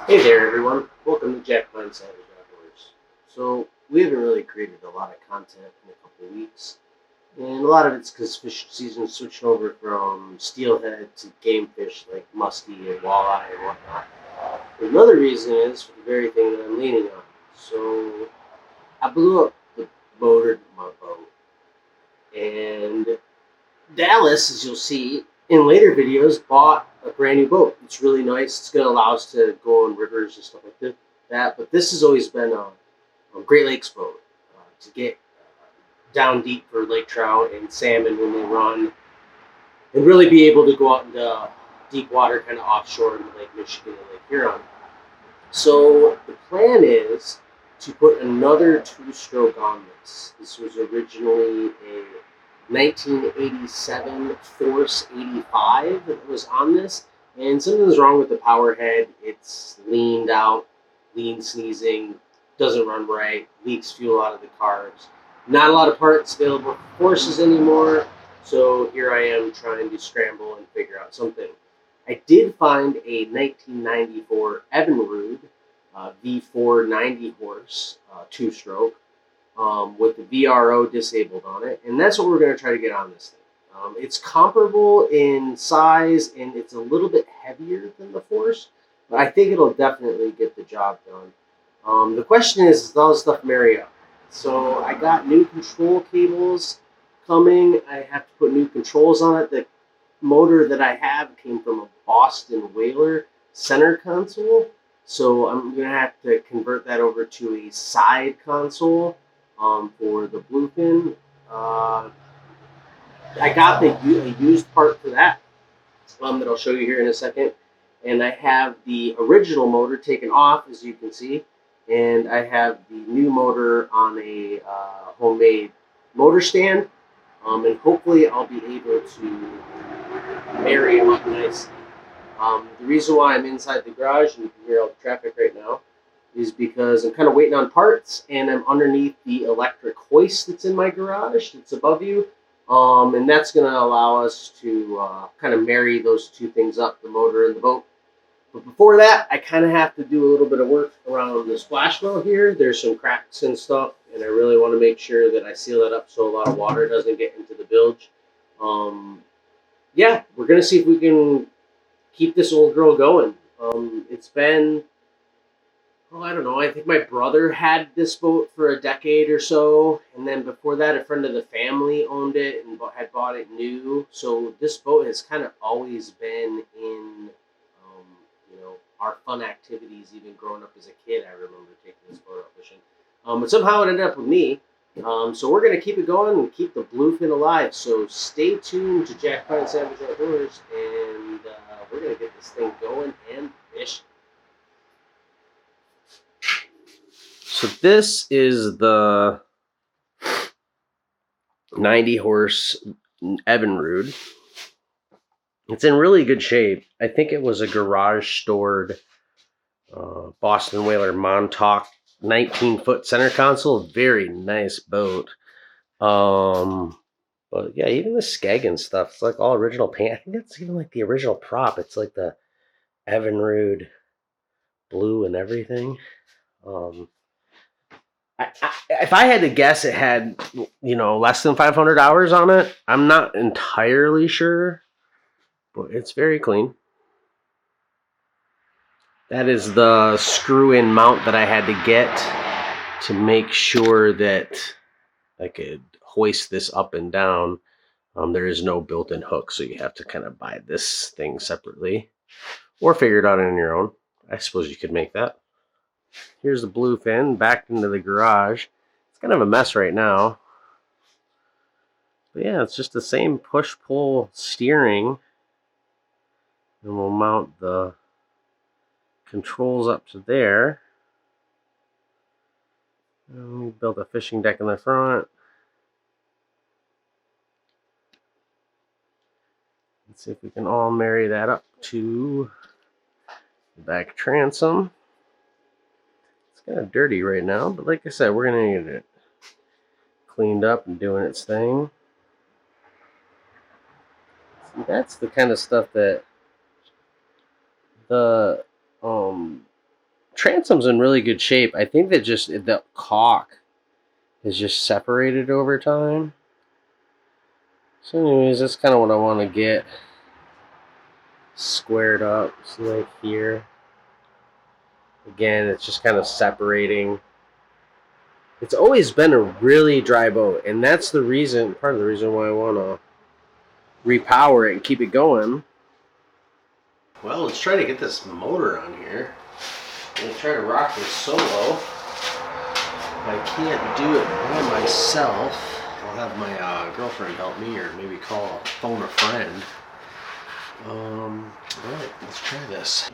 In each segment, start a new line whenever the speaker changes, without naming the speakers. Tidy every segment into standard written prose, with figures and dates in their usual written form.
Hey there, everyone. Welcome to Jack Pine Savage Outdoors. So, we haven't really created a lot of content in a couple of weeks, and a lot of it's because fish season switched over from steelhead to game fish like muskie and walleye and whatnot. Another reason is for the very thing that I'm leaning on. So, I blew up the motor to my boat, and Dallas, as you'll see in later videos, bought a brand new boat. It's really nice. It's going to allow us to go on rivers and stuff like that. But this has always been a Great Lakes boat to get down deep for lake trout and salmon when they run, and really be able to go out into deep water, kind of offshore into Lake Michigan and Lake Huron. So the plan is to put another two-stroke on this. This was originally a 1987 Force 85 that was on this, and something's wrong with the power head. It's leaned out, lean sneezing, doesn't run right, leaks fuel out of the carbs. Not a lot of parts available for Forces anymore, so here I am trying to scramble and figure out something. I did find a 1994 Evinrude V4 90 horse two-stroke with the VRO disabled on it, and that's what we're going to try to get on this thing. It's comparable in size, and it's a little bit heavier than the Force, but I think it'll definitely get the job done. The question is, does all this stuff marry up? So I got new control cables coming. I have to put new controls on it. The motor that I have came from a Boston Whaler center console, so I'm going to have to convert that over to a side console for the bluefin. I got a used part for that that I'll show you here in a second. And I have the original motor taken off, as you can see, and I have the new motor on a homemade motor stand, and hopefully I'll be able to marry them up nicely. The reason why I'm inside the garage, and you can hear all the traffic right now, is because I'm kind of waiting on parts, and I'm underneath the electric hoist that's in my garage that's above you. And that's going to allow us to kind of marry those two things up, the motor and the boat. But before that, I kind of have to do a little bit of work around the splash well here. There's some cracks and stuff, and I really want to make sure that I seal that up so a lot of water doesn't get into the bilge. Yeah, we're going to see if we can keep this old girl going. It's been, I don't know, I think my brother had this boat for a decade or so, and then before that, a friend of the family owned it and had bought it new. So this boat has kind of always been in, our fun activities. Even growing up as a kid, I remember taking this boat out fishing. But somehow it ended up with me. So we're going to keep it going and keep the bluefin alive. So stay tuned to Jack Pine Savage Outdoors, and we're going to get this thing going and fish. So this is the 90 horse Evinrude. It's in really good shape. I think it was a garage stored Boston Whaler Montauk 19-foot center console. Very nice boat. But yeah, even the skeg and stuff, it's like all original paint. I think that's even like the original prop. It's like the Evinrude blue and everything. If I had to guess, it had, less than 500 hours on it. I'm not entirely sure, but it's very clean. That is the screw-in mount that I had to get to make sure that I could hoist this up and down. There is no built-in hook, so you have to kind of buy this thing separately or figure it out on your own. I suppose you could make that. Here's the bluefin backed into the garage. It's kind of a mess right now. But yeah, it's just the same push-pull steering. And we'll mount the controls up to there. And we built a fishing deck in the front. Let's see if we can all marry that up to the back transom. It's kind of dirty right now, but like I said, we're going to need it cleaned up and doing its thing. See, that's the kind of stuff that the transom's in really good shape. I think that just the caulk is just separated over time. So anyways, that's kind of what I want to get squared up. So like here. Again, it's just kind of separating. It's always been a really dry boat, and that's the reason, part of the reason why I want to repower it and keep it going. Well, let's try to get this motor on here. I'm going to try to rock this solo. I can't do it by myself. I'll have my girlfriend help me, or maybe phone a friend. Alright, let's try this.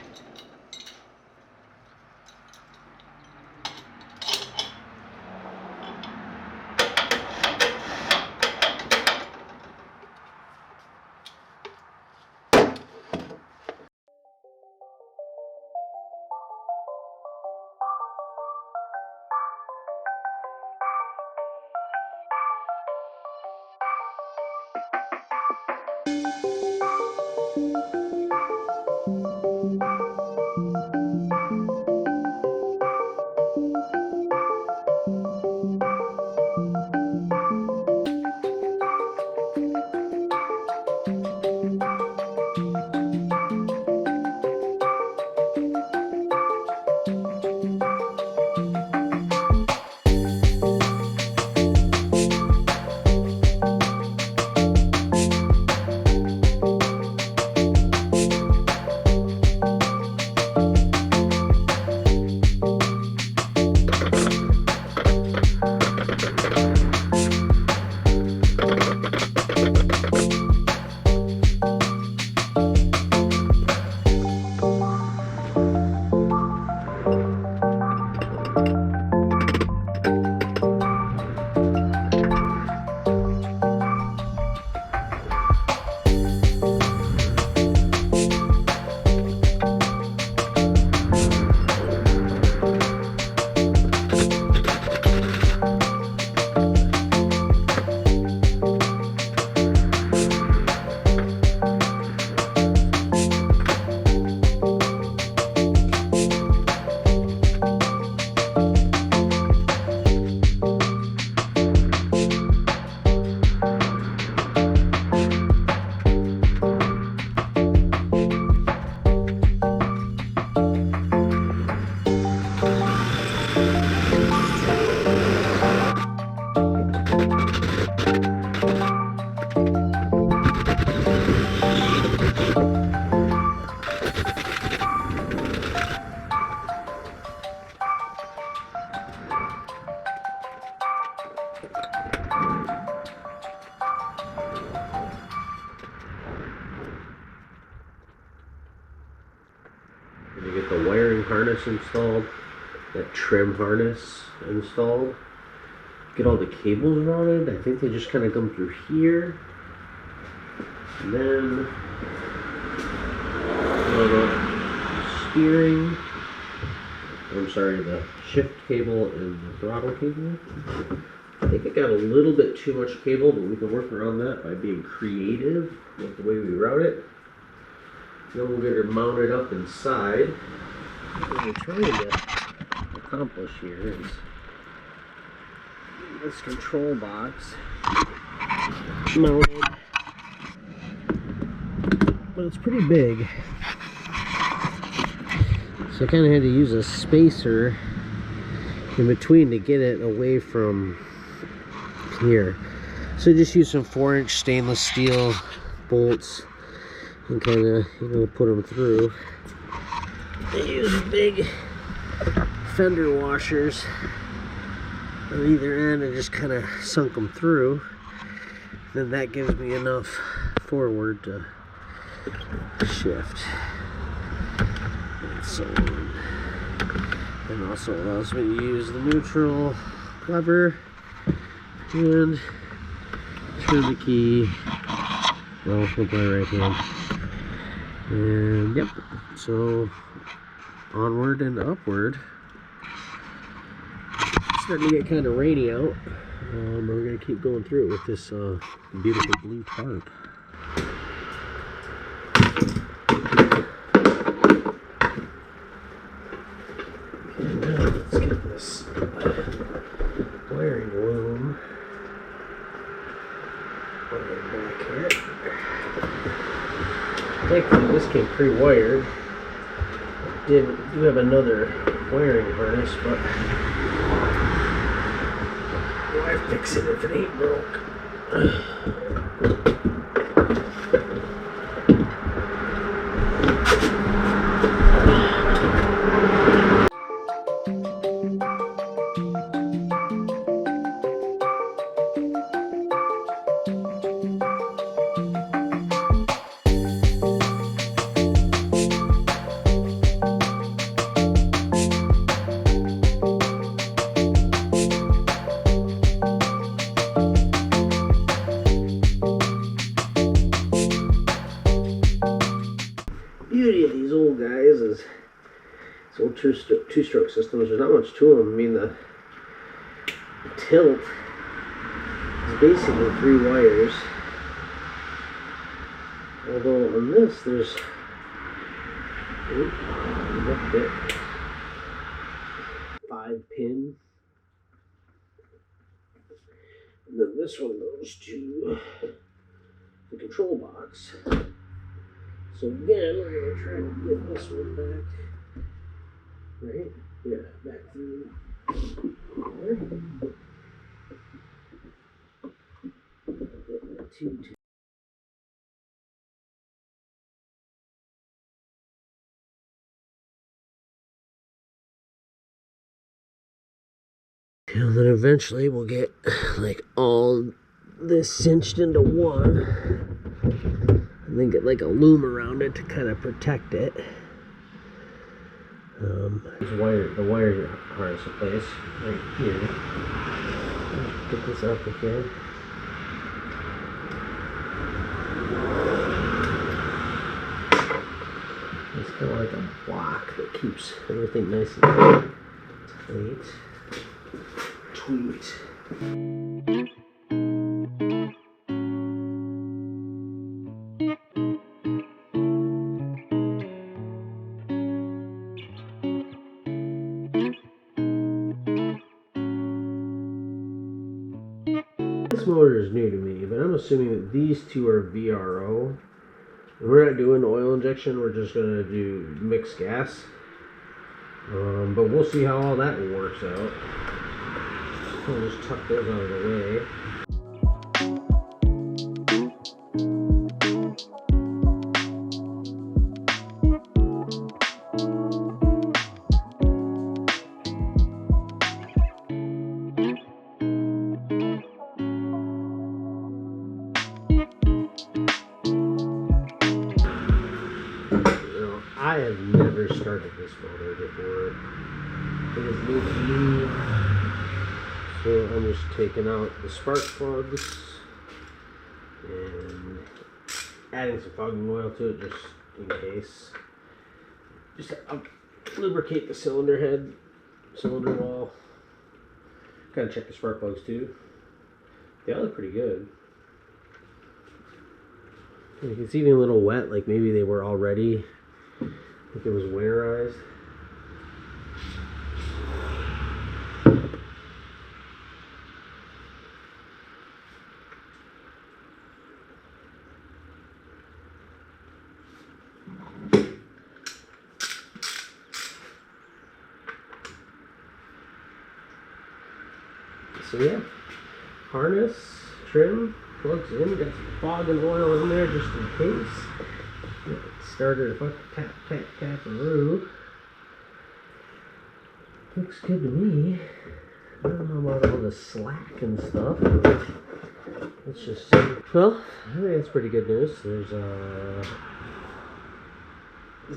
You get the wiring harness installed, that trim harness installed. Get all the cables routed. I think they just kind of come through here. And then steering. I'm sorry, the shift cable and the throttle cable. I think it got a little bit too much cable, but we can work around that by being creative with the way we route it. Then we'll get her mounted up inside. What we're trying to accomplish here is this control box mounted, but it's pretty big. So I kind of had to use a spacer in between to get it away from here. So just use some 4-inch stainless steel bolts and kind of, put them through. I use big fender washers on either end and just kind of sunk them through. Then that gives me enough forward to shift. And so on. And also allows me to use the neutral lever and turn the key. Well, with my right hand. And yep, so onward and upward. It's starting to get kind of rainy out. We're going to keep going through it with this beautiful blue tarp. Let's get this wiring loom back here. Thankfully, this came pre-wired. Do have another wiring harness, but why fix it if it ain't broke? Beauty of these old guys is these old two-stroke systems. There's not much to them. I mean, the tilt is basically 3 wires. Although on this, there's 5-pin, and then this one goes to the control box. So again, we're going to try to get this one back, right? Yeah, back through there. Get that 2. And then eventually we'll get like all this cinched into one. And then get like a loom around it to kind of protect it. The wire harness in place right here. Get this up again. It's kind of like a block that keeps everything nice and tight. Tweet. This motor is new to me, but I'm assuming that these two are VRO. We're not doing oil injection, we're just going to do mixed gas. But we'll see how all that works out. We'll just tuck those out of the way. I have never started this motor before. It is new to me. So I'm just taking out the spark plugs and adding some fogging oil to it just in case. Just I'll lubricate the cylinder head, cylinder wall. Kind of check the spark plugs too. They all look pretty good. It's even a little wet, like maybe they were already, like it was winterized. So yeah, harness, trim, plugs in, got some fog and oil in there just in case. Starter, if I tap-a-roo. Looks good to me. I don't know about all the slack and stuff. Let's just see. Well, I think that's pretty good news. There's the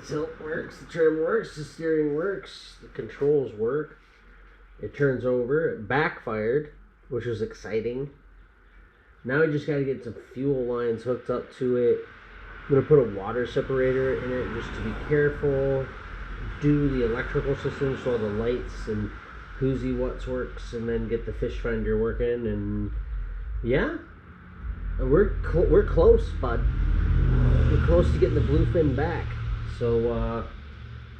tilt works, the trim works, the steering works, the controls work. It turns over, it backfired, which was exciting. Now we just got to get some fuel lines hooked up to it. I'm going to put a water separator in it just to be careful. Do the electrical system so all the lights and whoozy what's works, and then get the fish finder working. And yeah, we're close, bud. We're close to getting the bluefin back. So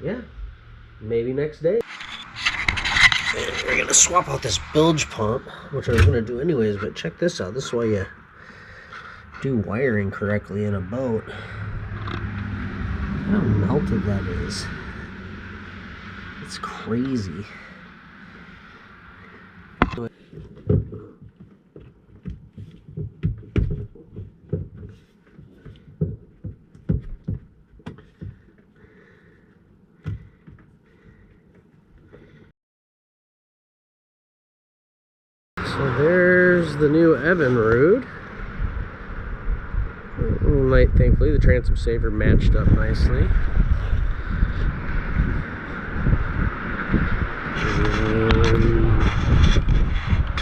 yeah, maybe next day. We're gonna swap out this bilge pump, which I was gonna do anyways, but check this out. This is why you do wiring correctly in a boat. Look how melted that is. It's crazy. So there's the new Evinrude. Thankfully, the transom saver matched up nicely.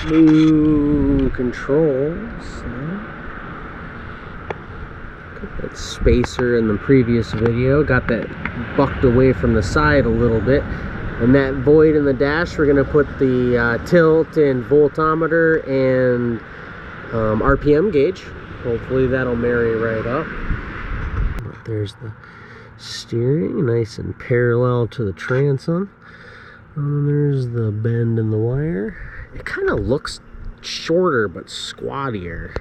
New controls. Got that spacer in the previous video. Got that bucked away from the side a little bit. And that void in the dash, we're going to put the tilt and voltometer and RPM gauge. Hopefully that'll marry right up. But there's the steering, nice and parallel to the transom. And there's the bend in the wire. It kind of looks shorter but squattier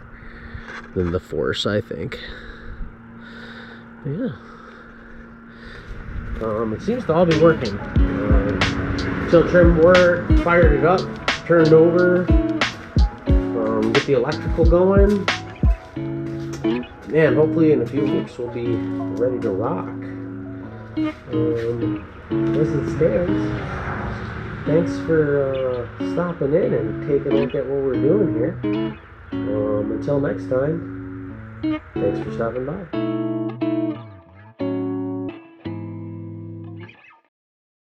than the Force, I think. But yeah. It seems to all be working. Tilt trim worked, fired it up, turned over, get the electrical going. Man, hopefully in a few weeks we'll be ready to rock. As it stands, thanks for stopping in and taking a look at what we're doing here. Until next time, thanks for stopping by.